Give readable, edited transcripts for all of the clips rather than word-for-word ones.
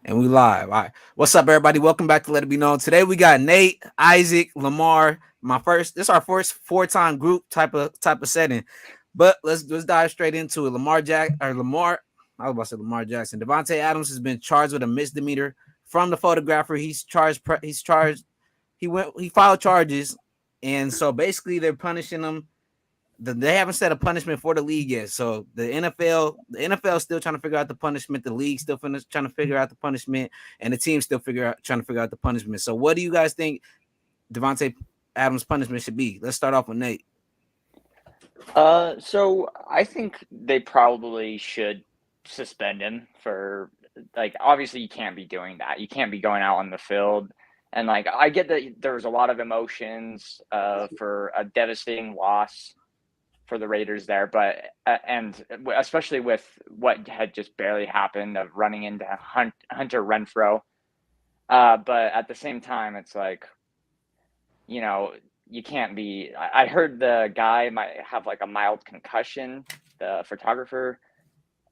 And we live. All right. What's up, everybody? Welcome back to Let It Be Known. Today we got Nate, Isaac, Lamar. This is our first four-time group type of setting. But let's dive straight into it. I was about to say Lamar Jackson. Devonte Adams has been charged with a misdemeanor from the photographer. He filed charges, and so basically they're punishing him. They haven't set a punishment for the league yet. So the NFL is still trying to figure out the punishment. The league still trying to figure out the punishment, and the team still trying to figure out the punishment. So, what do you guys think Devonte Adams' punishment should be? Let's start off with Nate. So I think they probably should suspend him for, like, obviously you can't be doing that. You can't be going out on the field. And, like, I get that there's a lot of emotions for a devastating loss for the Raiders there, but and especially with what had just barely happened of running into Hunter Renfrow. But at the same time, it's like, you can't be. I heard the guy might have like a mild concussion, the photographer,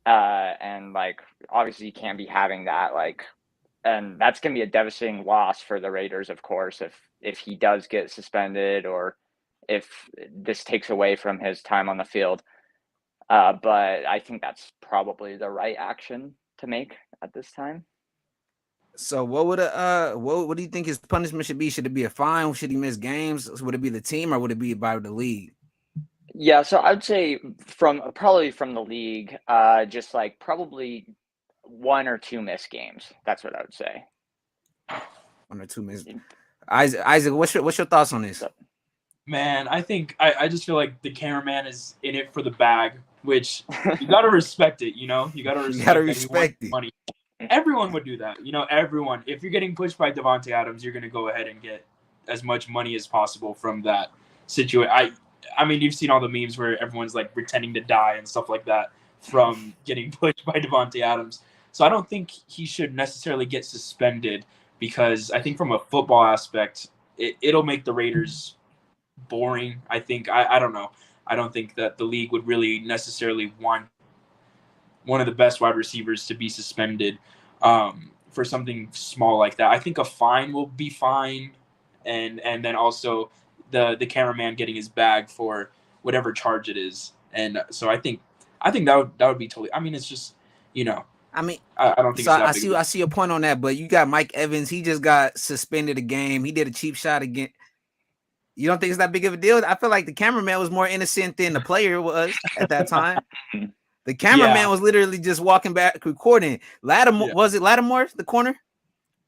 and like obviously you can't be having that. Like, and that's gonna be a devastating loss for the Raiders, of course, if he does get suspended or if this takes away from his time on the field. But I think that's probably the right action to make at this time. So, what do you think his punishment should be? Should it be a fine? Should he miss games? Would it be the team or would it be by the league? Yeah, so I'd say probably from the league, just like probably 1 or 2 missed games. That's what I would say. 1 or 2 minutes. Isaac, what's your thoughts on this? Man, I think I just feel like the cameraman is in it for the bag, which you gotta respect it. You gotta respect it. Money. Everyone would do that. Everyone. If you're getting pushed by Devonte Adams, you're gonna go ahead and get as much money as possible from that situation. I mean, you've seen all the memes where everyone's like pretending to die and stuff like that from getting pushed by Devonte Adams. So I don't think he should necessarily get suspended because I think from a football aspect, it'll make the Raiders boring. I think I don't know. I don't think that the league would really necessarily want one of the best wide receivers to be suspended for something small like that. I think a fine will be fine, and then also the cameraman getting his bag for whatever charge it is. And so I think that would be totally. I mean, it's just I mean, I don't think so. It's that I see your point on that, but you got Mike Evans. He just got suspended a game. He did a cheap shot again. You don't think it's that big of a deal? I feel like the cameraman was more innocent than the player was at that time. The cameraman was literally just walking back recording. Lattimore, was it Lattimore, the corner?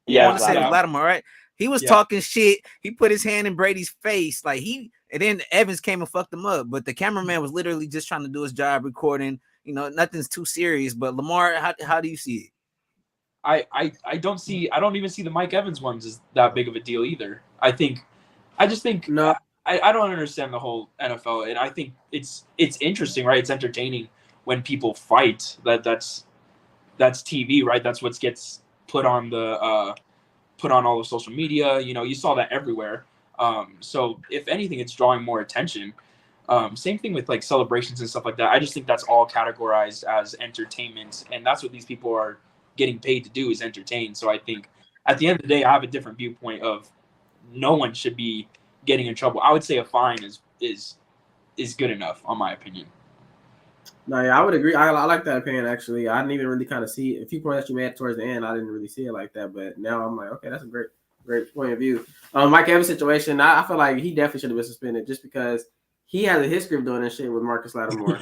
Yeah, I want to say it was Lattimore, right? He was talking shit. He put his hand in Brady's face, and then Evans came and fucked him up. But the cameraman was literally just trying to do his job recording. Nothing's too serious. But Lamar, how do you see it? I don't even see the Mike Evans ones as that big of a deal either. I just think no. I don't understand the whole NFL, and I think it's interesting, right? It's entertaining when people fight. That's TV, right? That's what gets put on all the social media. You saw that everywhere. So if anything, it's drawing more attention. Same thing with like celebrations and stuff like that. I just think that's all categorized as entertainment, and that's what these people are getting paid to do, is entertain. So I think at the end of the day, I have a different viewpoint of no one should be getting in trouble. I would say a fine is good enough, on my opinion. No, yeah, I would agree. I like that opinion, actually. I didn't even really kind of see it. A few points that you made towards the end, I didn't really see it like that. But now I'm like, okay, that's a great point of view. Mike Evans' situation, I feel like he definitely should have been suspended just because he has a history of doing this shit with Marcus Lattimore.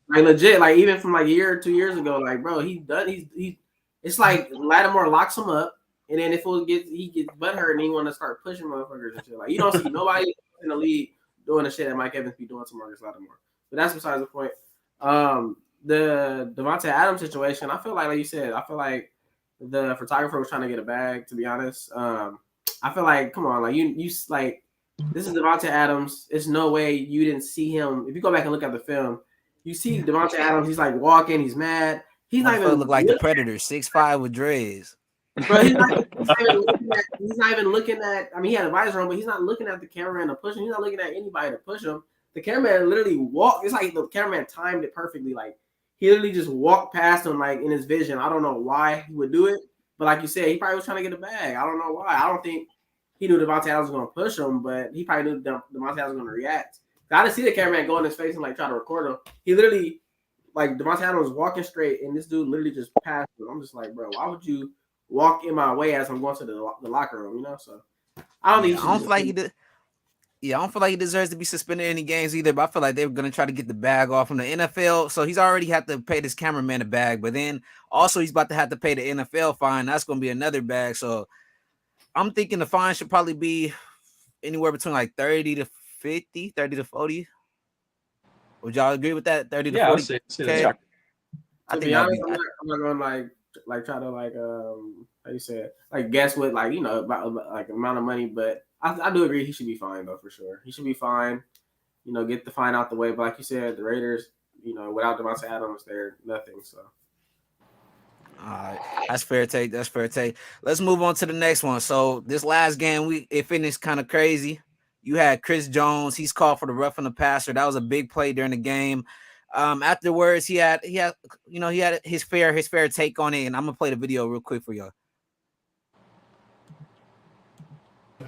Like, legit, like, even from like a year or 2 years ago, like, bro, it's like Lattimore locks him up, and then if he gets butthurt and he want to start pushing motherfuckers and shit. Like, you don't see nobody in the league doing the shit that Mike Evans be doing to Marcus Lattimore. But that's besides the point. The Devonte Adams situation, I feel like you said, I feel like the photographer was trying to get a bag, to be honest. I feel like, come on, like you like, this is Devonte Adams. It's no way you didn't see him. If you go back and look at the film, you see Devonte Adams. He's like walking. He's mad. He's not even look like the Predator, 6'5" with dreads. Bro, he's not even looking at. I mean, he had a visor on, but he's not looking at the cameraman to push him. He's not looking at anybody to push him. The cameraman literally walked. It's like the cameraman timed it perfectly. Like, he literally just walked past him like in his vision. I don't know why he would do it, but like you said, he probably was trying to get a bag. I don't know why. I don't think he knew Devonte Adams was going to push him, but he probably knew Devonte Adams was going to react. I didn't see the cameraman go in his face and like try to record him. He literally, like Devonte Adams was walking straight, and this dude literally just passed him. I'm just like, bro, why would you walk in my way as I'm going to the locker room? You know, so I don't think. I don't feel like he did. Yeah, I don't feel like he deserves to be suspended any games either, but I feel like they're going to try to get the bag off from the NFL. So he's already had to pay this cameraman a bag, but then also he's about to have to pay the NFL fine. That's going to be another bag. So I'm thinking the fine should probably be anywhere between like 30 to 50, 30 to 40. Would y'all agree with that? 30 to 40? I'll say okay. To be honest, I'm not going to like try to like how you say it, like guess what, like, you know, about like amount of money, but I do agree he should be fine though, for sure. He should be fine. You know, get the fine out the way. But like you said, the Raiders, you know, without Devonte Adams, they're nothing. So, all right, that's fair take. That's fair take. Let's move on to the next one. So this last game, it finished kind of crazy. You had Chris Jones. He's called for the roughing the passer. That was a big play during the game. Afterwards, he had his fair take on it, and I'm gonna play the video real quick for y'all.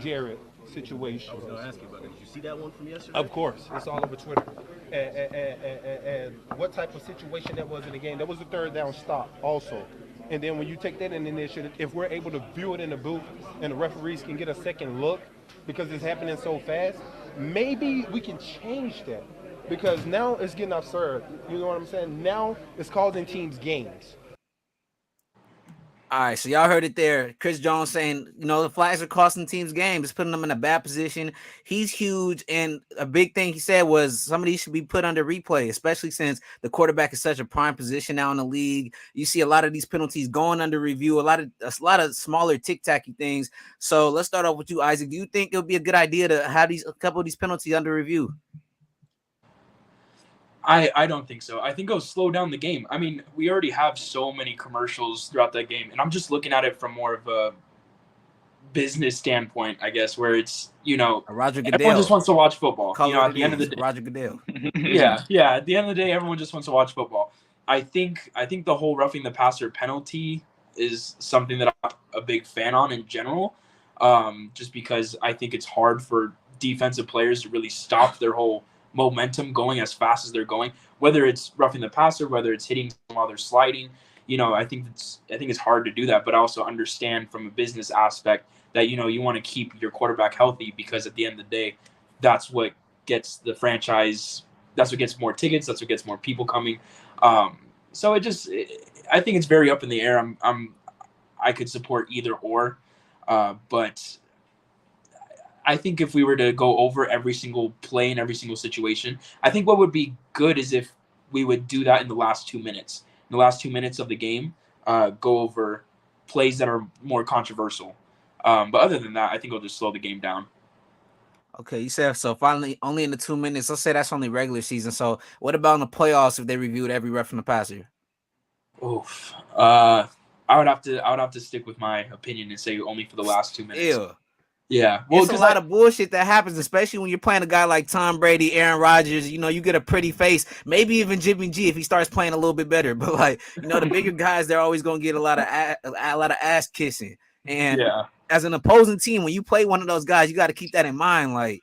Jared situation. I was going to ask you about that. Did you see that one from yesterday? Of course, it's all over Twitter. And what type of situation that was in the game? That was a third down stop also. And then when you take that in initiative, if we're able to view it in the booth and the referees can get a second look because it's happening so fast, maybe we can change that. Because now it's getting absurd. You know what I'm saying? Now it's causing teams games. All right, so y'all heard it there. Chris Jones saying, you know, the flags are costing teams games. It's putting them in a bad position. He's huge, and a big thing he said was some of these should be put under replay, especially since the quarterback is such a prime position now in the league. You see a lot of these penalties going under review, a lot of smaller tic-tacky things. So let's start off with you, Isaac. Do you think it would be a good idea to have a couple of these penalties under review? I don't think so. I think it'll slow down the game. I mean, we already have so many commercials throughout that game, and I'm just looking at it from more of a business standpoint, I guess, where it's, you know, Roger Goodell. Everyone just wants to watch football. You know, at the end of the day, Roger Goodell. yeah. At the end of the day, everyone just wants to watch football. I think the whole roughing the passer penalty is something that I'm a big fan on in general, just because I think it's hard for defensive players to really stop their whole momentum going as fast as they're going, whether it's roughing the passer, whether it's hitting while they're sliding. You know, I think it's hard to do that, but I also understand from a business aspect that, you know, you want to keep your quarterback healthy, because at the end of the day, that's what gets the franchise, that's what gets more tickets, that's what gets more people coming. So I think it's very up in the air. I could support either or, but I think if we were to go over every single play in every single situation, I think what would be good is if we would do that in the last 2 minutes. In the last 2 minutes of the game, go over plays that are more controversial. But other than that, I think it'll just slow the game down. Okay, you said so. Finally, only in the 2 minutes. Let's say that's only regular season. So, what about in the playoffs if they reviewed every ref from the passer? Oof. I would have to stick with my opinion and say only for the last 2 minutes. Ew. Yeah, well, it's a lot of bullshit that happens, especially when you're playing a guy like Tom Brady, Aaron Rodgers. You know, you get a pretty face, maybe even Jimmy G if he starts playing a little bit better. But like, you know, the bigger guys, they're always gonna get a lot of ass kissing. And as an opposing team, when you play one of those guys, you got to keep that in mind. Like,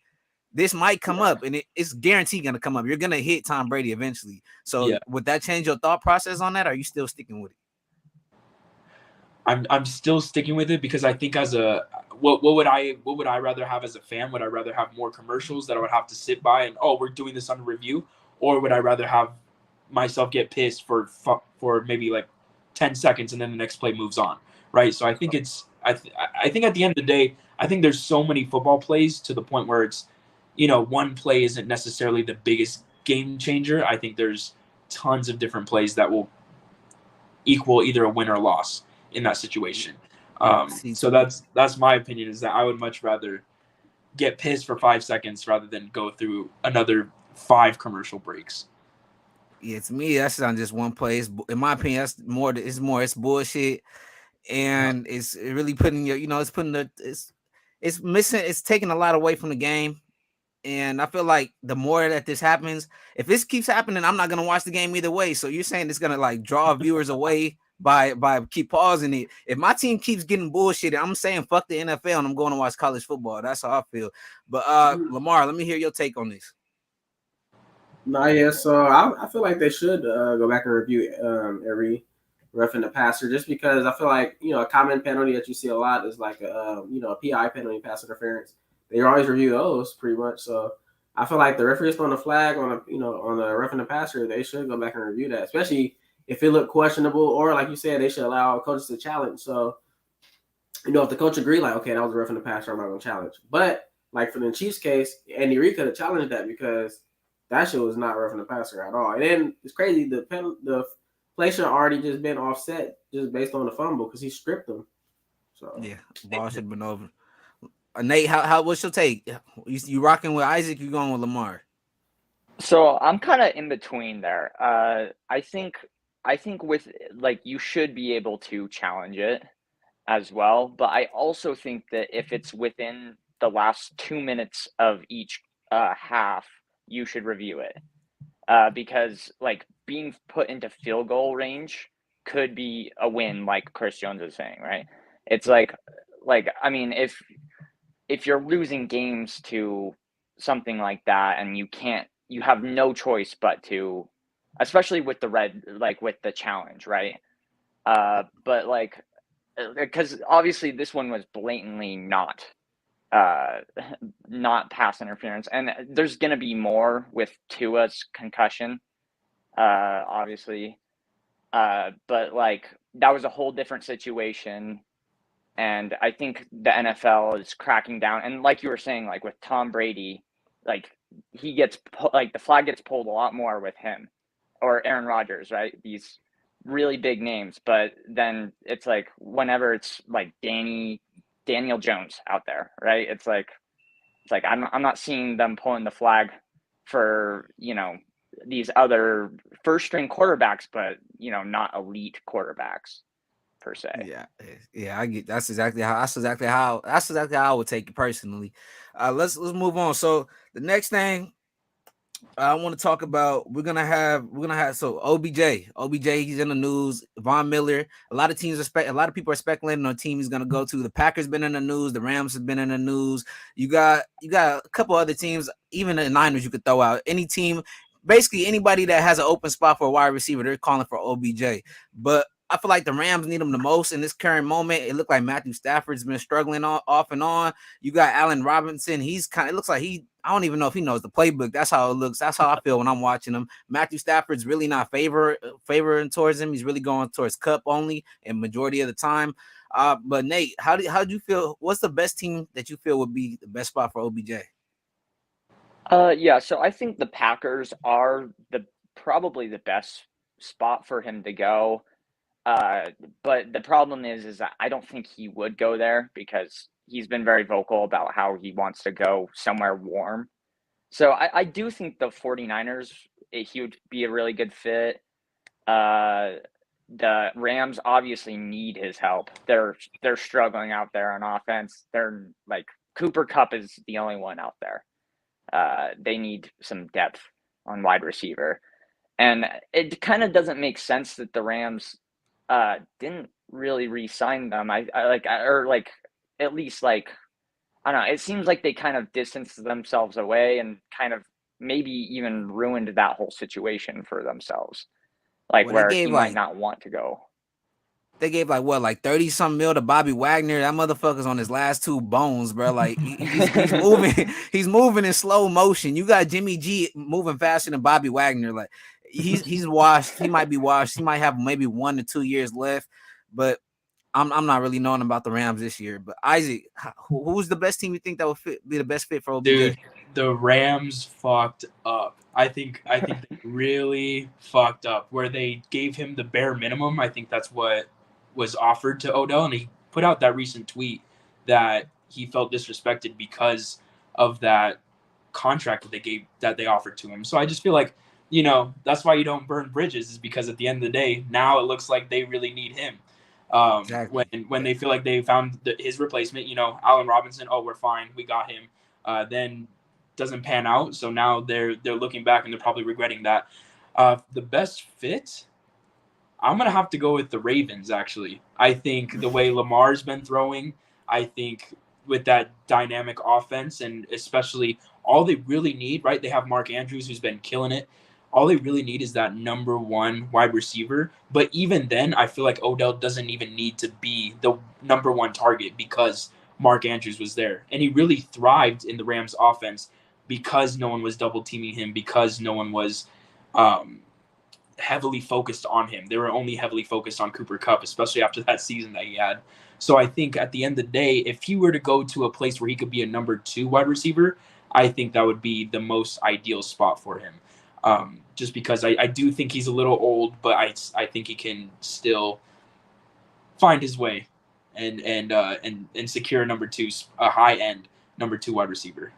this might come up, and it's guaranteed gonna come up. You're gonna hit Tom Brady eventually. So, would that change your thought process on that? Or are you still sticking with it? I'm still sticking with it, because I think as a what would I rather have as a fan? Would I rather have more commercials that I would have to sit by and, oh, we're doing this under review, or would I rather have myself get pissed for maybe like 10 seconds and then the next play moves on, right? So I think I think at the end of the day, I think there's so many football plays to the point where it's, you know, one play isn't necessarily the biggest game changer. I think there's tons of different plays that will equal either a win or a loss in that situation. So that's my opinion, is that I would much rather get pissed for 5 seconds rather than go through another 5 commercial breaks. Yeah, to me, that's not just one play. In my opinion, that's more. It's bullshit, and it's really putting it's taking a lot away from the game. And I feel like the more that this happens, if this keeps happening, I'm not gonna watch the game either way. So you're saying it's gonna like draw viewers away by keep pausing it. If my team keeps getting bullshitted, I'm saying fuck the NFL and I'm going to watch college football. That's how I feel. But Lamar, let me hear your take on this. No, yeah. So I feel like they should go back and review every roughing the passer, just because I feel like a common penalty that you see a lot is like a PI penalty, pass interference. They always review those pretty much. So I feel like the referees on the flag on the roughing the passer, they should go back and review that, especially if it looked questionable, or like you said, they should allow coaches to challenge. So if the coach agreed, like, okay, that was a roughing the passer, I'm not gonna challenge. But like for the Chiefs case, Andy Reid could have challenged that because that shit was not roughing the passer at all. And then it's crazy, the play should have already just been offset just based on the fumble because he stripped them. So yeah, ball should have been over. Nate, what's your take? You rocking with Isaac? You going with Lamar? So I'm kind of in between there. I think with like you should be able to challenge it as well, but I also think that if it's within the last 2 minutes of each half, you should review it because like being put into field goal range could be a win, like Chris Jones is saying, right? It's like I mean, if you're losing games to something like that and you have no choice but to, especially with with the challenge, right? But like, because obviously this one was blatantly not pass interference, and there's gonna be more with Tua's concussion, obviously, but like that was a whole different situation. And I think the NFL is cracking down. And like you were saying, like with Tom Brady, like he gets like the flag gets pulled a lot more with him, or Aaron Rodgers, right? These really big names. But then it's like whenever it's like Daniel Jones out there, right? It's like I'm not seeing them pulling the flag for these other first string quarterbacks, but not elite quarterbacks per se. Yeah, I get that's exactly how I would take it personally. Let's move on. So the next thing I want to talk about, we're gonna have so OBJ, he's in the news. Von Miller, a lot of people are speculating on the team he's gonna go to. The Packers been in the news, the Rams have been in the news. You got a couple other teams, even the Niners you could throw out. Any team, basically anybody that has an open spot for a wide receiver, they're calling for OBJ. But I feel like the Rams need him the most in this current moment. It looked like Matthew Stafford's been struggling off and on. You got Allen Robinson. It looks like I don't even know if he knows the playbook. That's how it looks. That's how I feel when I'm watching him. Matthew Stafford's really not favoring towards him. He's really going towards Cup only and majority of the time. But Nate, how do you feel? What's the best team that you feel would be the best spot for OBJ? Yeah, so I think the Packers are probably the best spot for him to go. But the problem is that I don't think he would go there because he's been very vocal about how he wants to go somewhere warm. So I do think the 49ers, he would be a really good fit. The Rams obviously need his help. They're struggling out there on offense. They're like Cooper Kupp is the only one out there. They need some depth on wide receiver. And it kind of doesn't make sense that the Rams didn't really re-sign them. I at least I don't know. It seems like they kind of distanced themselves away and kind of maybe even ruined that whole situation for themselves. Where he might not want to go. They gave 30-something mil to Bobby Wagner. That motherfucker's on his last two bones, bro. Like he's moving, he's moving in slow motion. You got Jimmy G moving faster than Bobby Wagner. Like he's washed. He might be washed. He might have maybe 1 to 2 years left. But I'm not really knowing about the Rams this year. But Isaac, who's the best team you think that would be the best fit for OBJ? Dude, the Rams fucked up. I think they really fucked up where they gave him the bare minimum. I think that's what was offered to Odell, and he put out that recent tweet that he felt disrespected because of that contract that they offered to him. So I just feel like, that's why you don't burn bridges, is because at the end of the day, now it looks like they really need him. Exactly. When they feel like they found his replacement, Allen Robinson, we're fine, we got him. Then doesn't pan out. So now they're looking back and they're probably regretting that. The best fit, I'm gonna have to go with the Ravens. Actually, I think the way Lamar's been throwing, I think with that dynamic offense, and especially all they really need, right? They have Mark Andrews who's been killing it. All they really need is that number one wide receiver. But even then, I feel like Odell doesn't even need to be the number one target because Mark Andrews was there. And he really thrived in the Rams offense because no one was double teaming him, because no one was heavily focused on him. They were only heavily focused on Cooper Kupp, especially after that season that he had. So I think at the end of the day, if he were to go to a place where he could be a number two wide receiver, I think that would be the most ideal spot for him. Just because I do think he's a little old, but I think he can still find his way and secure a high end number two wide receiver.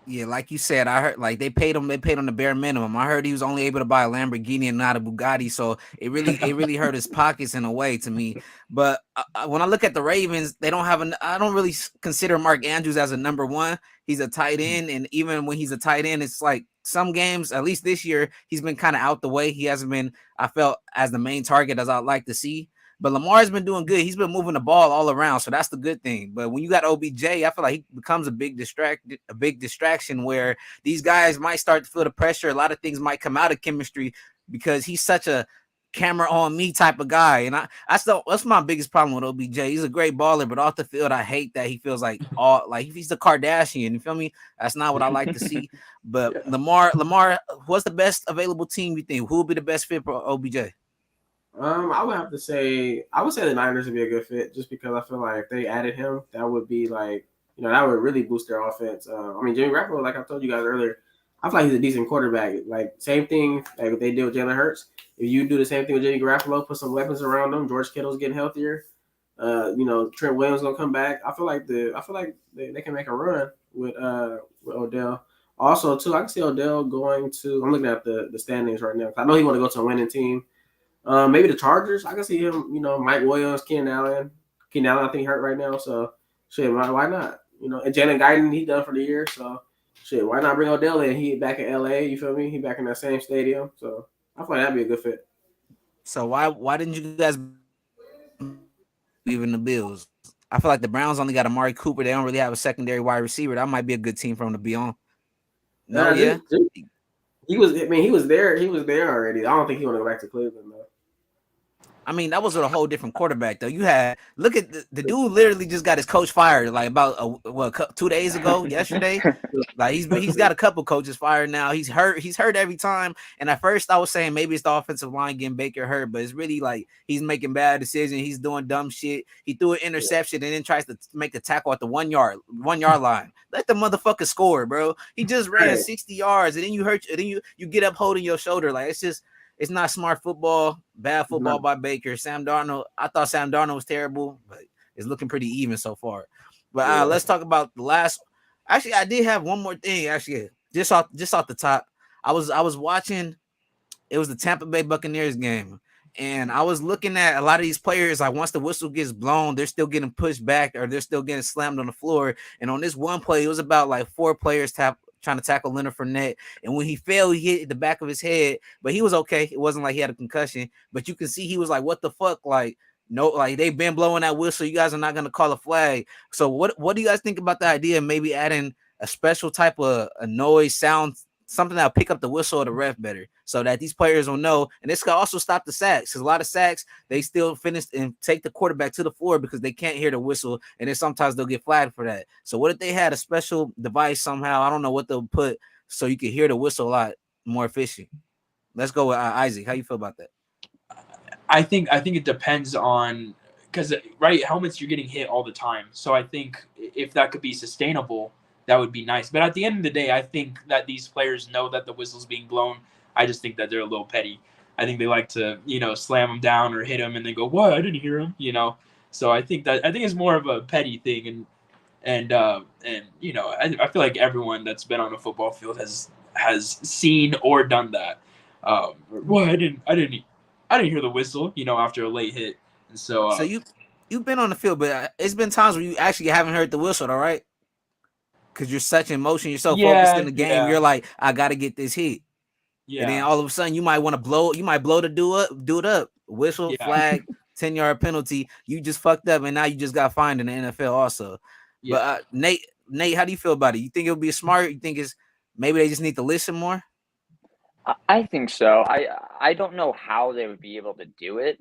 Yeah, like you said, I heard like they paid him the bare minimum. I heard he was only able to buy a Lamborghini and not a Bugatti, so it really hurt his pockets in a way to me. But when I look at the Ravens, they don't have I don't really consider Mark Andrews as a number one. He's a tight end, and even when he's a tight end, it's like some games, at least this year, he's been kind of out the way. He hasn't been, I felt, as the main target as I'd like to see. But Lamar's been doing good. He's been moving the ball all around, so that's the good thing. But when you got OBJ, I feel like he becomes a big distraction where these guys might start to feel the pressure. A lot of things might come out of chemistry because he's such a camera on me type of guy. And that's my biggest problem with OBJ. He's a great baller, but off the field, I hate that he feels like he's the Kardashian. You feel me? That's not what I like to see. But yeah. Lamar, what's the best available team you think? Who would be the best fit for OBJ? I would say the Niners would be a good fit just because I feel like if they added him, that would be like, that would really boost their offense. Jimmy Garoppolo, like I told you guys earlier, I feel like he's a decent quarterback. Like same thing like they did with Jalen Hurts. If you do the same thing with Jimmy Garoppolo, put some weapons around him, George Kittle's getting healthier. Trent Williams gonna come back. I feel like they can make a run with Odell. Also, too, I can see Odell going to. I'm looking at the standings right now. I know he want to go to a winning team. Maybe the Chargers. I can see him. Mike Williams, Keenan Allen. Keenan Allen, I think hurt right now. So shit, why not? And Jalen Guyton, he done for the year. So shit, why not bring Odell in? He back in LA. You feel me? He back in that same stadium. So I feel like that'd be a good fit. So why didn't you guys even the Bills? I feel like the Browns only got Amari Cooper. They don't really have a secondary wide receiver. That might be a good team for him to be on. No, yeah. He was there. He was there already. I don't think he want to go back to Cleveland though. I mean, that was with a whole different quarterback, though. Look at the dude literally just got his coach fired like about 2 days ago, yesterday. Like he's got a couple coaches fired now. He's hurt every time. And at first I was saying maybe it's the offensive line getting Baker hurt, but it's really like he's making bad decisions. He's doing dumb shit. He threw an interception and then tries to make the tackle at the 1 yard line. Let the motherfucker score, bro. He just ran 60 yards and then you get up holding your shoulder. Like it's not smart football, bad football by Baker. Sam Darnold, I thought Sam Darnold was terrible, but it's looking pretty even so far. But let's talk about the last. Actually, I did have one more thing. Actually, just off the top, I was watching. It was the Tampa Bay Buccaneers game, and I was looking at a lot of these players. Like once the whistle gets blown, they're still getting pushed back or they're still getting slammed on the floor. And on this one play, it was about like 4 players trying to tackle Leonard Fournette. And when he fell, he hit the back of his head, but he was okay. It wasn't like he had a concussion, but you can see he was like, what the fuck? Like, no, like they've been blowing that whistle. You guys are not going to call a flag. So what do you guys think about the idea of maybe adding a special type of a noise sound, something that'll pick up the whistle or the ref better so that these players will know? And this can also stop the sacks because a lot of sacks, they still finish and take the quarterback to the floor because they can't hear the whistle. And then sometimes they'll get flagged for that. So what if they had a special device somehow? I don't know what they'll put so you can hear the whistle a lot more efficient. Let's go with Isaac. How you feel about that? I think it depends on because helmets you're getting hit all the time. So I think if that could be sustainable, that would be nice. But at the end of the day, I think that these players know that the whistle's being blown. I just think that they're a little petty. I think they like to, slam them down or hit them and then go, "What? I didn't hear him." So I think it's more of a petty thing. And I feel like everyone that's been on a football field has seen or done that. Well, I didn't hear the whistle, after a late hit. And so you've been on the field, but it's been times where you actually haven't heard the whistle, all right? because you're such in motion, you're so focused in the game. Yeah. You're like, I gotta get this hit. And then all of a sudden, you might want to blow. You might blow the do it up. Whistle, flag, 10-yard penalty. You just fucked up, and now you just got fined in the NFL also. Yeah. But Nate, how do you feel about it? You think it would be smart? You think it's maybe they just need to listen more? I think so. I don't know how they would be able to do it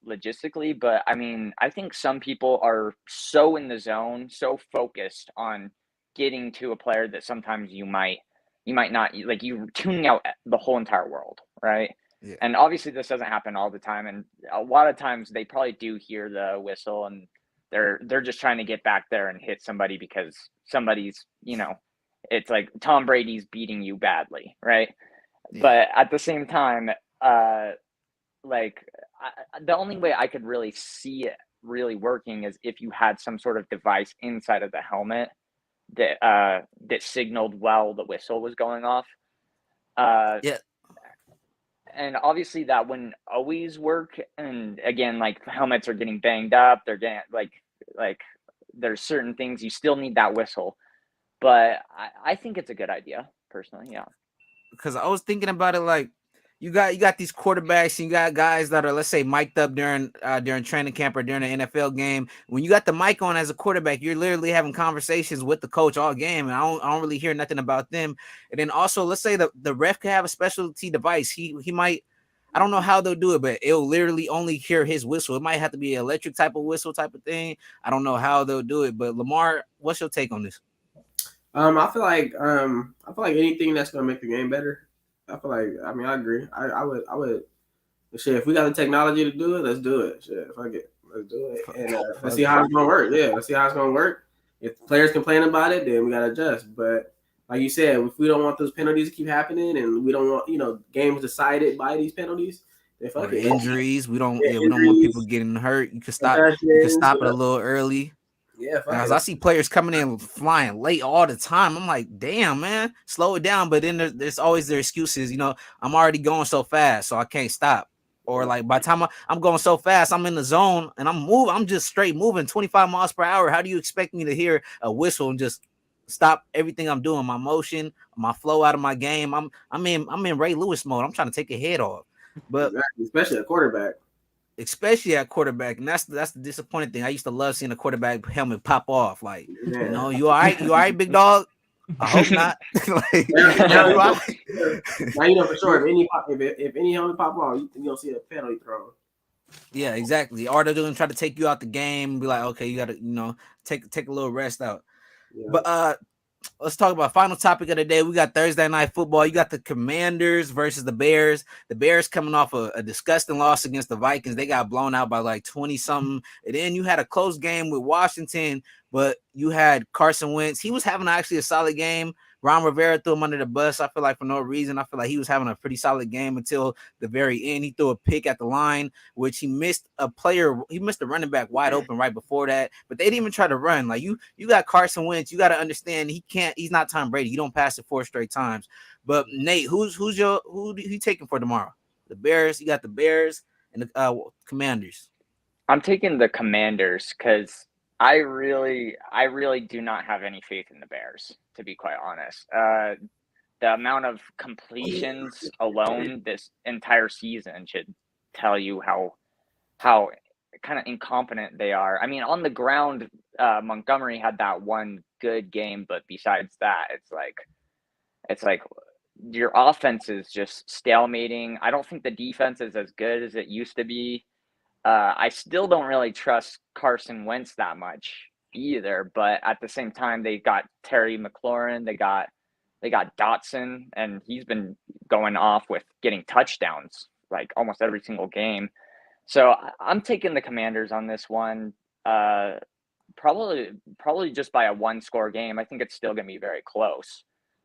logistically, but I mean, I think some people are so in the zone, so focused on getting to a player that sometimes you might not, like, you're tuning out the whole entire world, right? Yeah. And obviously this doesn't happen all the time, and a lot of times they probably do hear the whistle and they're just trying to get back there and hit somebody because somebody's, it's like Tom Brady's beating you badly, right? Yeah. But at the same time, the only way I could really see it really working is if you had some sort of device inside of the helmet that signaled while the whistle was going off. Yeah. And obviously that wouldn't always work. And again, like, helmets are getting banged up. They're getting like there's certain things you still need that whistle. But I think it's a good idea personally. Yeah. Because I was thinking about it, like, you got these quarterbacks and you got guys that are, let's say, mic'd up during training camp or during an NFL game. When you got the mic on as a quarterback, you're literally having conversations with the coach all game, and I don't really hear nothing about them. And then also, let's say the ref could have a specialty device. He might, I don't know how they'll do it, but it'll literally only hear his whistle. It might have to be an electric type of whistle type of thing. I don't know how they'll do it, but Lamar, what's your take on this? I feel like anything that's gonna make the game better. I agree. I would. Shit, if we got the technology to do it, let's do it. Shit, fuck it, let's do it, and let's see how it's gonna work. Yeah, let's see how it's gonna work. If players complain about it, then we gotta adjust. But like you said, if we don't want those penalties to keep happening, and we don't want games decided by these penalties, then fuck it. Injuries, we don't want people getting hurt. You can stop it a little early. Yeah, because I see players coming in flying late all the time. I'm like, damn, man, slow it down. But then there's always their excuses. I'm already going so fast, so I can't stop. Or like by the time I'm going so fast, I'm in the zone and I'm just straight moving 25 miles per hour. How do you expect me to hear a whistle and just stop everything I'm doing, my motion, my flow out of my game? I'm in Ray Lewis mode. I'm trying to take a head off. But especially at quarterback. And that's the disappointing thing. I used to love seeing a quarterback helmet pop off. Like, you all right, big dog? I hope not. Now you know for sure if any helmet pop off, you'll see a penalty thrown. Yeah, exactly. Or they're going to try to take you out the game and be like, okay, you got to take a little rest out. Yeah. But let's talk about final topic of the day. We got Thursday night football. You got the Commanders versus the Bears. The Bears coming off a disgusting loss against the Vikings. They got blown out by like 20-something. And then you had a close game with Washington, but you had Carson Wentz. He was having actually a solid game. Ron Rivera threw him under the bus, I feel like, for no reason. I feel like he was having a pretty solid game until the very end. He threw a pick at the line, which he missed a running back wide open right before that. But they didn't even try to run. Like, you got Carson Wentz. You got to understand he's not Tom Brady. You don't pass it 4 straight times. But Nate, who you taking for tomorrow? The Bears. You got the Bears and the Commanders. I'm taking the Commanders because I really do not have any faith in the Bears, to be quite honest. The amount of completions alone this entire season should tell you how kind of incompetent they are. I mean, on the ground, Montgomery had that one good game, but besides that, it's like your offense is just stalemating. I don't think the defense is as good as it used to be. I still don't really trust Carson Wentz that much either, but at the same time, they got Terry McLaurin, they got Dotson, and he's been going off with getting touchdowns like almost every single game. So I'm taking the Commanders on this one. Probably just by a 1-score game. I think it's still going to be very close,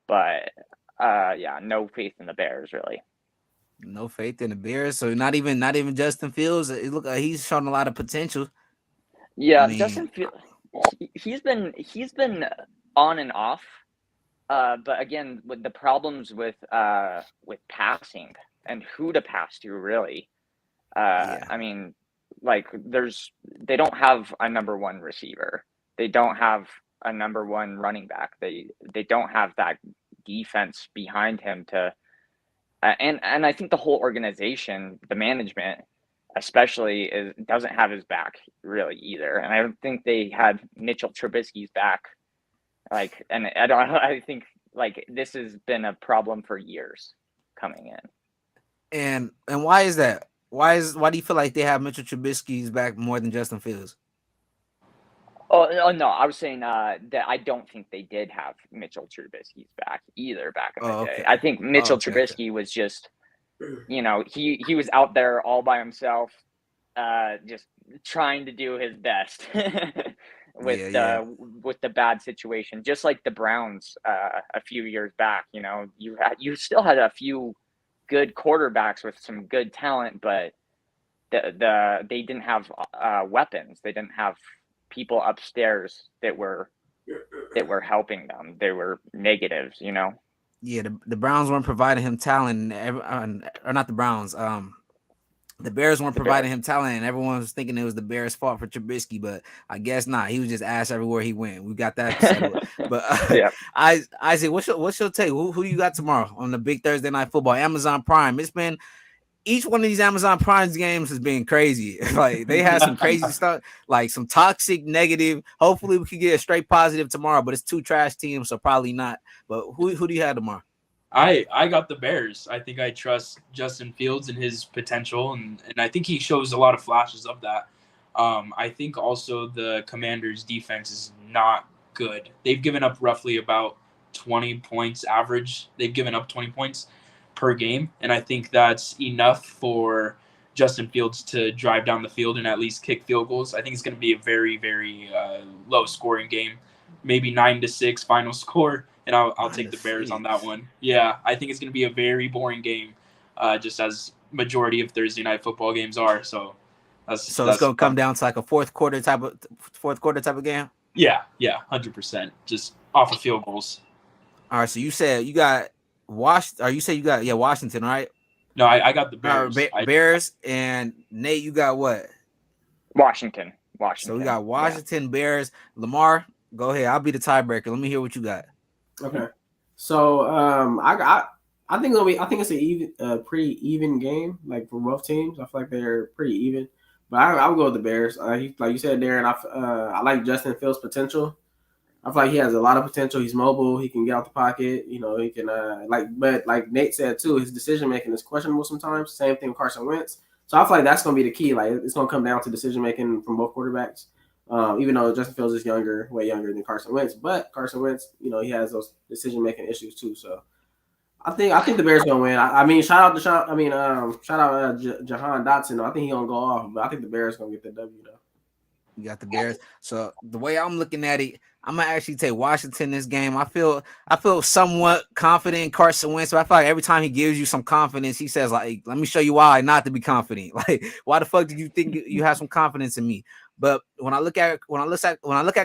but no faith in the Bears really. No faith in the Bears, so not even Justin Fields. It look like he's shown a lot of potential. Yeah, Justin Fields. He's been on and off, but again, with the problems with passing and who to pass to, really. I mean, like they don't have a number one receiver. They don't have a number one running back. They don't have that defense behind him to, and I think the whole organization, the management especially, doesn't have his back really either. And I don't think they had Mitchell Trubisky's back. Like, and I think like this has been a problem for years coming in. And why is that? Why do you feel like they have Mitchell Trubisky's back more than Justin Fields? Oh no, I was saying that I don't think they did have Mitchell Trubisky's back either back in the day. Okay. I think Mitchell Trubisky was just, he was out there all by himself, just trying to do his best with the bad situation. Just like the Browns a few years back, you still had a few good quarterbacks with some good talent, but they didn't have weapons. They didn't have people upstairs that were helping them. They were negatives, Yeah, the Browns weren't providing him talent, or not the Browns. The Bears weren't providing him talent, and everyone was thinking it was the Bears' fault for Trubisky, but I guess not. He was just ass everywhere he went. We got that settled. But Isaac, what's your take? Who you got tomorrow on the big Thursday night football? Amazon Prime. It's been each one of these Amazon Prime games has been crazy. Like they had some crazy stuff, like some toxic negative. Hopefully we could get a straight positive tomorrow, but it's two trash teams, so probably not. But who do you have tomorrow? I got the Bears. I think I trust Justin Fields and his potential, and I think he shows a lot of flashes of that. I think also the Commanders' defense is not good. They've given up roughly about 20 points average. They've given up 20 points per game, and I think that's enough for Justin Fields to drive down the field and at least kick field goals. I think it's going to be a very, very low scoring game, maybe 9-6 final score, and I'll take the Bears on that one. Yeah, I think it's going to be a very boring game, just as majority of Thursday night football games are. So it's going to come down to like a fourth quarter type of game. Yeah, 100%, just off of field goals. All right, so you said you got Washington, right? No, I got the Bears. Bears, and Nate, you got what? Washington. So we got Washington, Bears. Lamar, go ahead. I'll be the tiebreaker. Let me hear what you got. Okay. So I think it's a pretty even game, like for both teams. I feel like they're pretty even. But I'll go with the Bears. Like you said, Darren, I like Justin Fields' potential. I feel like he has a lot of potential. He's mobile. He can get out the pocket. He can but like Nate said too, his decision making is questionable sometimes. Same thing with Carson Wentz. So I feel like that's going to be the key. Like it's going to come down to decision making from both quarterbacks. Even though Justin Fields is way younger than Carson Wentz, but Carson Wentz, he has those decision making issues too. So I think the Bears going to win. I mean, shout out Jahan Dotson. I think he's going to go off, but I think the Bears going to get the W though. You got the Bears. So the way I'm looking at it, I'm gonna actually take Washington this game. I feel somewhat confident in Carson Wentz, but I feel like every time he gives you some confidence, he says like, "Let me show you why not to be confident." Like, why the fuck did you think you have some confidence in me? But when I look at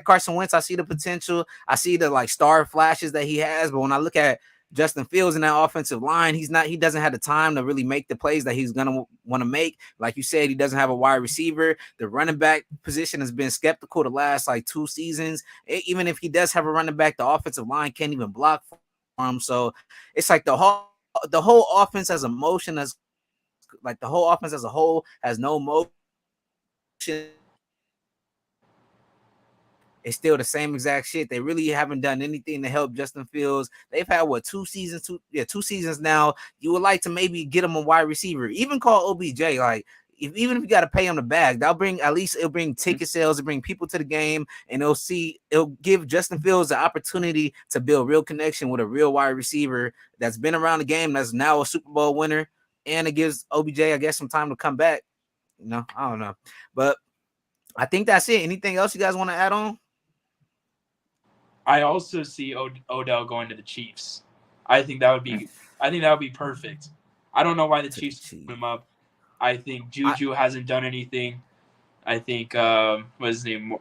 Carson Wentz, I see the potential. I see the like star flashes that he has. But when I look at Justin Fields in that offensive line, he doesn't have the time to really make the plays that he's gonna want to make. Like you said, he doesn't have a wide receiver. The running back position has been skeptical the last like 2 seasons. Even if he does have a running back, the offensive line can't even block for him. So it's like the whole offense has a motion. That's like the whole offense as a whole has no motion. It's still the same exact shit. They really haven't done anything to help Justin Fields. They've had 2 seasons now. You would like to maybe get him a wide receiver, even call OBJ. Like even if you got to pay him the bag, it'll bring ticket sales, it'll bring people to the game, and it'll give Justin Fields the opportunity to build real connection with a real wide receiver that's been around the game, that's now a Super Bowl winner, and it gives OBJ, I guess, some time to come back. I don't know, but I think that's it. Anything else you guys want to add on? I also see Odell going to the Chiefs. I think that would be perfect. I don't know why the Chiefs put him up. I think Juju hasn't done anything. I think what's his name?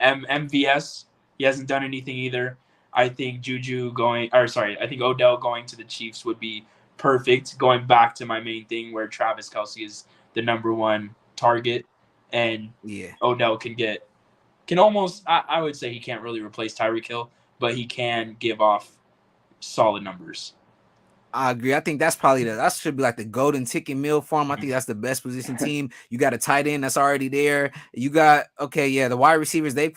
MVS. He hasn't done anything either. I think I think Odell going to the Chiefs would be perfect. Going back to my main thing where Travis Kelce is the number 1 target, and Odell can get can almost, I would say he can't really replace Tyreek Hill, but he can give off solid numbers. I agree. I think that's probably that should be like the golden ticket meal for him. I think that's the best position team. You got a tight end that's already there. You got the wide receivers. They're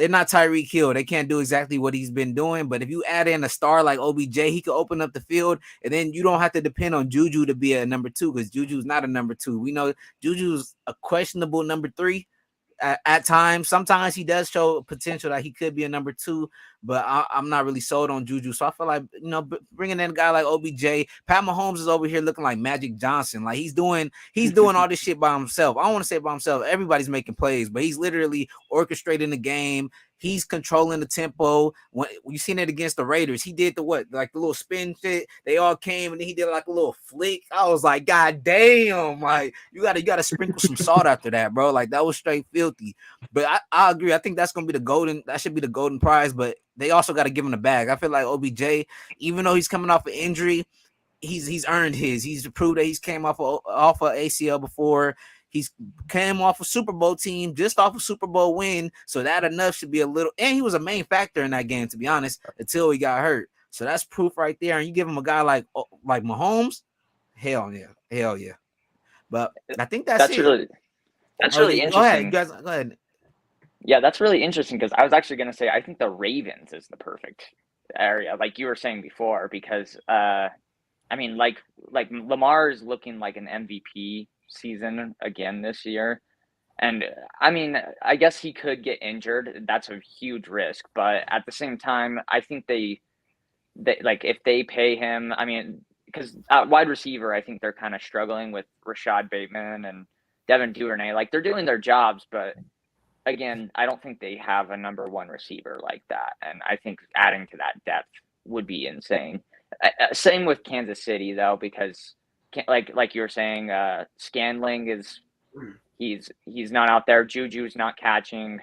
not Tyreek Hill. They can't do exactly what he's been doing. But if you add in a star like OBJ, he could open up the field, and then you don't have to depend on Juju to be a number 2 because Juju's not a number 2. We know Juju's a questionable number 3. At times, sometimes he does show potential that he could be a number 2, but I'm not really sold on Juju. So I feel like, bringing in a guy like OBJ, Pat Mahomes is over here looking like Magic Johnson. Like he's doing all this shit by himself. I don't want to say by himself. Everybody's making plays, but he's literally orchestrating the game. He's controlling the tempo. When you seen it against the Raiders, he did the little spin shit. They all came and then he did like a little flick. I was like, God damn! Like you gotta sprinkle some salt after that, bro. Like that was straight filthy. But I agree. I think that's gonna be that should be the golden prize. But they also got to give him the bag. I feel like OBJ, even though he's coming off an injury, he's earned his. He's proved that he's came off of ACL before. He's came off a Super Bowl team, just off a Super Bowl win. So that enough should be a little, and he was a main factor in that game, to be honest, until he got hurt. So that's proof right there. And you give him a guy like Mahomes, hell yeah. But I think that's it. That's really interesting. Go ahead, you guys. Go ahead. Yeah, that's really interesting because I was actually going to say I think the Ravens is the perfect area, like you were saying before, because like Lamar is looking like an MVP season again this year, and I mean, I guess he could get injured. That's a huge risk, but at the same time, I think they like if they pay him, I mean, because wide receiver, I think they're kind of struggling with Rashad Bateman and Devin Duvernay. Like they're doing their jobs, but again, I don't think they have a number 1 receiver like that, and I think adding to that depth would be insane. Same with Kansas City though, because like you were saying, Scandling is he's not out there. Juju's not catching.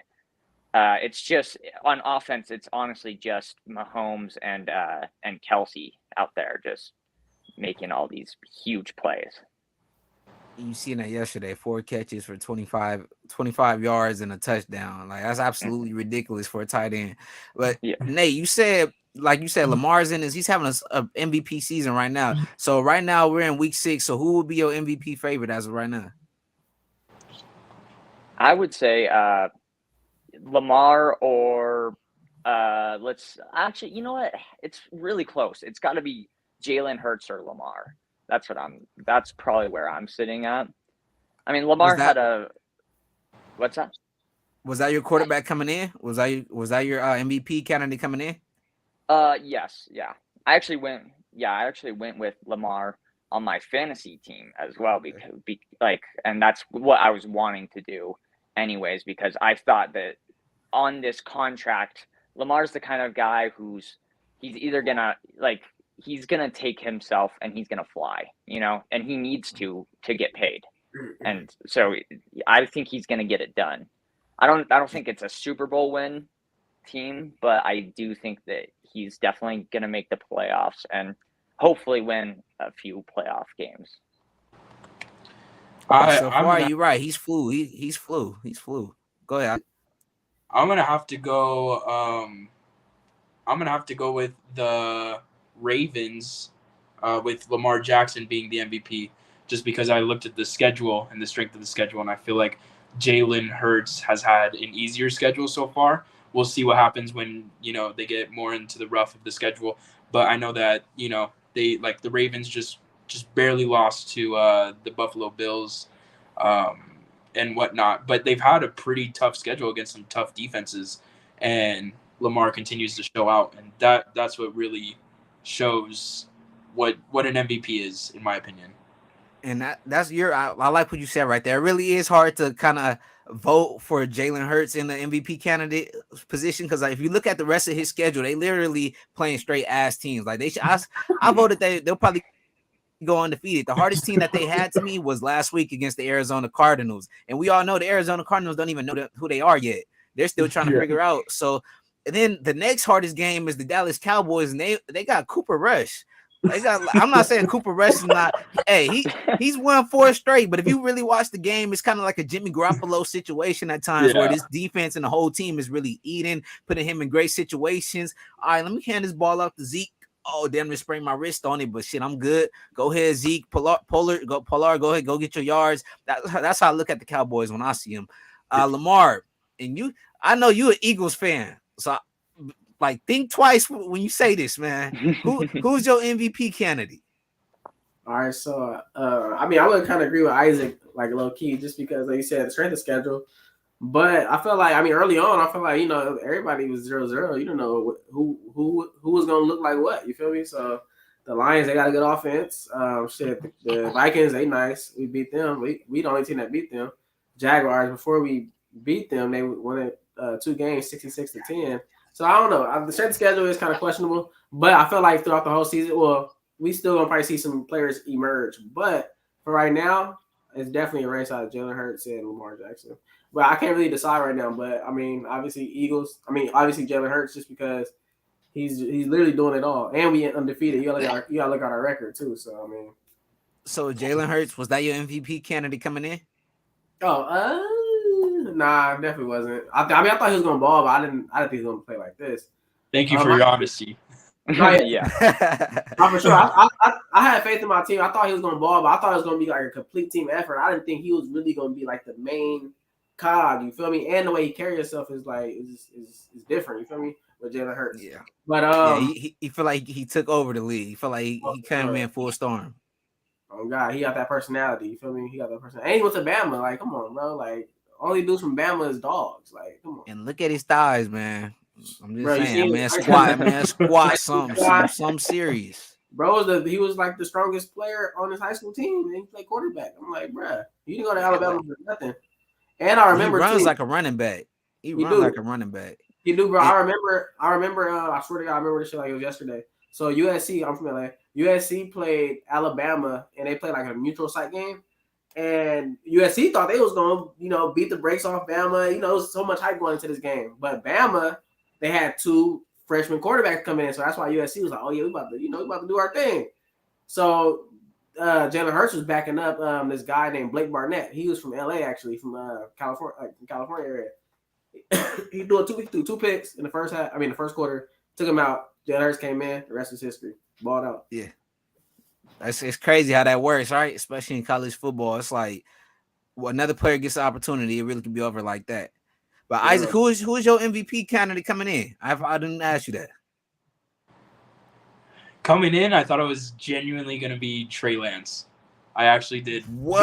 It's just on offense. It's honestly just Mahomes and Kelsey out there just making all these huge plays. You seen that yesterday, 4 catches for 25 yards and a touchdown. Like that's absolutely ridiculous for a tight end. But yeah. Nate, you said Lamar's he's having a MVP season right now. So right now we're in week 6. So who would be your MVP favorite as of right now? I would say Lamar or let's actually, you know what? It's really close. It's got to be Jalen Hurts or Lamar. That's probably where I'm sitting at. I mean, Lamar what's that? Was that your quarterback coming in? Was that your MVP candidate coming in? Yes. Yeah. I actually went with Lamar on my fantasy team as well because and that's what I was wanting to do anyways, because I thought that on this contract, Lamar's the kind of guy he's either he's going to take himself and he's going to fly, and he needs to get paid. And so I think he's going to get it done. I don't think it's a Super Bowl win team, but I do think that he's definitely going to make the playoffs and hopefully win a few playoff games. You're right. He's flu. He's flu. Go ahead. I'm gonna have to go. I'm gonna have to go with the Ravens, with Lamar Jackson being the MVP, just because I looked at the schedule and the strength of the schedule, and I feel like Jalen Hurts has had an easier schedule so far. We'll see what happens when they get more into the rough of the schedule. But I know that they the Ravens just barely lost to the Buffalo Bills and whatnot. But they've had a pretty tough schedule against some tough defenses, and Lamar continues to show out, and that's what really shows what an MVP is, in my opinion. And that's I like what you said right there. It really is hard to kind of vote for Jalen Hurts in the MVP candidate position, because if you look at the rest of his schedule, they literally playing straight ass teams. Like I voted they'll probably go undefeated. The hardest team that they had to me was last week against the Arizona Cardinals, and we all know the Arizona Cardinals don't even know who they are yet. They're still trying to figure out. So, and then the next hardest game is the Dallas Cowboys, and they got Cooper Rush. I'm not saying Cooper Rush is not. Hey, he's won 4 straight. But if you really watch the game, it's kind of like a Jimmy Garoppolo situation at times where this defense and the whole team is really eating, putting him in great situations. All right, let me hand this ball off to Zeke. Oh, damn, just sprained my wrist on it, but shit, I'm good. Go ahead, Zeke. Pollard, go ahead, go get your yards. That's how I look at the Cowboys when I see them. Lamar, and I know you an Eagles fan, so like think twice when you say this, man. Who's your MVP candidate? All right, so I mean, I would kind of agree with Isaac, like low key, just because, like you said, the strength of schedule. But I felt like, I mean, early on, I felt like, you know, everybody was 0-0. You don't know who was going to look like what. You feel me? So the Lions, they got a good offense. The Vikings, they nice. We beat them. We the only team that beat them. Jaguars, before we beat them, they won 2 games, 66-10. So I don't know. The strength schedule is kind of questionable. But I feel like throughout the whole season, well, we still going to probably see some players emerge. But for right now, it's definitely a race out of Jalen Hurts and Lamar Jackson. But I can't really decide right now. But I mean, obviously obviously Jalen Hurts, just because he's literally doing it all, and we undefeated. You gotta look at our record too. So I mean, so Jalen Hurts, was that your MVP candidate coming in? Nah, definitely wasn't. I thought he was gonna ball, but I didn't think he was gonna play like this. Thank you for your honesty. Yeah. For sure. I had faith in my team. I thought he was gonna ball, but I thought it was gonna be like a complete team effort. I didn't think he was really gonna be like the main cog, you feel me? And the way he carries himself is like is different, you feel me? With Jalen Hurts. Yeah. But he feel like he took over the league. He feel like he came in full storm. Oh God, he got that personality, you feel me? He got that personality. And he went to Bama, like, come on, bro. Like, all he dudes from Bama is dogs. Like, come on. And look at his thighs, man. I'm just Bro, saying, squat some serious. Bro, he was like the strongest player on his high school team, and he played quarterback. I'm like, bro, you didn't go to Alabama for nothing. And I remember he runs too, like a running back. He runs like a running back. He do, bro. I remember. I swear to God, I remember this shit like it was yesterday. So USC, I'm from LA. USC played Alabama, and they played like a neutral site game. And USC thought they was gonna, beat the brakes off Bama. There was so much hype going into this game. But Bama, they had 2 freshman quarterbacks come in, so that's why USC was like, "Oh yeah, we about to do our thing." So Jalen Hurts was backing up this guy named Blake Barnett. He was from LA, actually, from California area. He threw 2 picks in the first half. I mean, the first quarter. Took him out. Jalen Hurts came in. The rest is history. Balled out. Yeah. It's crazy how that works, right? Especially in college football. It's like another player gets the opportunity, it really can be over like that. But yeah. Isaac, who is your MVP candidate coming in? I didn't ask you that. Coming in, I thought it was genuinely going to be Trey Lance. I actually did. What?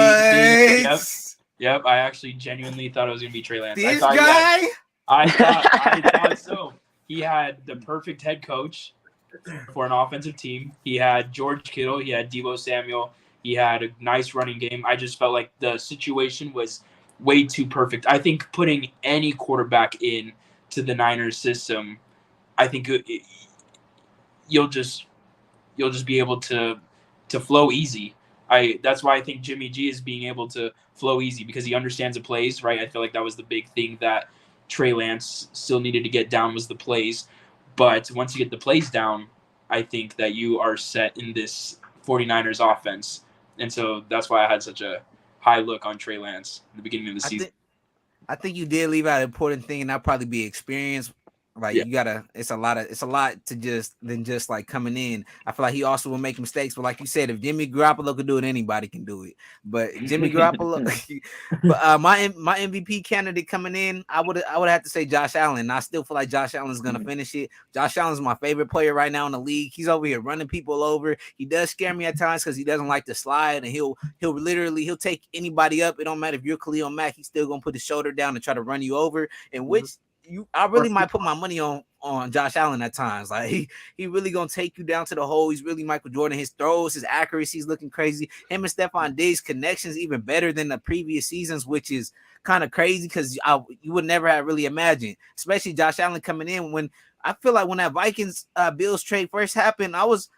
Yep. I actually genuinely thought it was going to be Trey Lance. This guy? I thought so. He had the perfect head coach for an offensive team. He had George Kittle. He had Deebo Samuel. He had a nice running game. I just felt like the situation was way too perfect. I think putting any quarterback in to the Niners system, I think you'll just be able to flow easy. That's why I think Jimmy G is being able to flow easy, because he understands the plays, right? I feel like that was the big thing that Trey Lance still needed to get down, was the plays. But once you get the plays down, I think that you are set in this 49ers offense. And so that's why I had such a high look on Trey Lance in the beginning of the season. I think you did leave out an important thing, and that'll probably be experience. Like, you gotta, it's a lot to just like coming in. I feel like he also will make mistakes, but like you said, if Jimmy Garoppolo could do it, anybody can do it. But Jimmy Garoppolo, but my MVP candidate coming in, I would have to say Josh Allen. I still feel like Josh Allen's gonna finish it. Josh Allen's my favorite player right now in the league. He's over here running people over. He does scare me at times because he doesn't like to slide, and he'll take anybody up. It don't matter if you're Khalil Mack, he's still gonna put his shoulder down and try to run you over. And which I really might put my money on Josh Allen at times. Like he really gonna take you down to the hole. He's really Michael Jordan. His throws, his accuracy's looking crazy. Him and Stephon Diggs' connections even better than the previous seasons, which is kind of crazy because you would never have really imagined, especially Josh Allen coming in. When I feel like when that Vikings Bills trade first happened, I was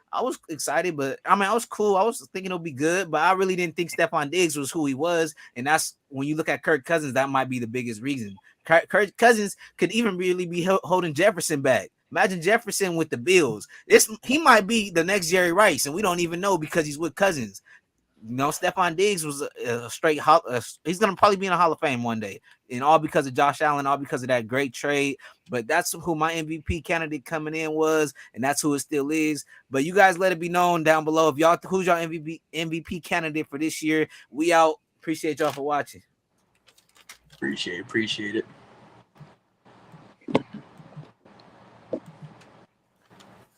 excited, but I mean I was cool. I was thinking it'll be good, but I really didn't think Stephon Diggs was who he was, and that's when you look at Kirk Cousins, that might be the biggest reason. Kirk Cousins could even really be holding Jefferson back. Imagine Jefferson with the Bills. He might be the next Jerry Rice, and we don't even know because he's with Cousins. Stephon Diggs was a straight. He's gonna probably be in a Hall of Fame one day, and all because of Josh Allen, all because of that great trade. But that's who my MVP candidate coming in was, and that's who it still is. But you guys let it be known down below if y'all who's your MVP candidate for this year. We out. Appreciate y'all for watching. Appreciate it.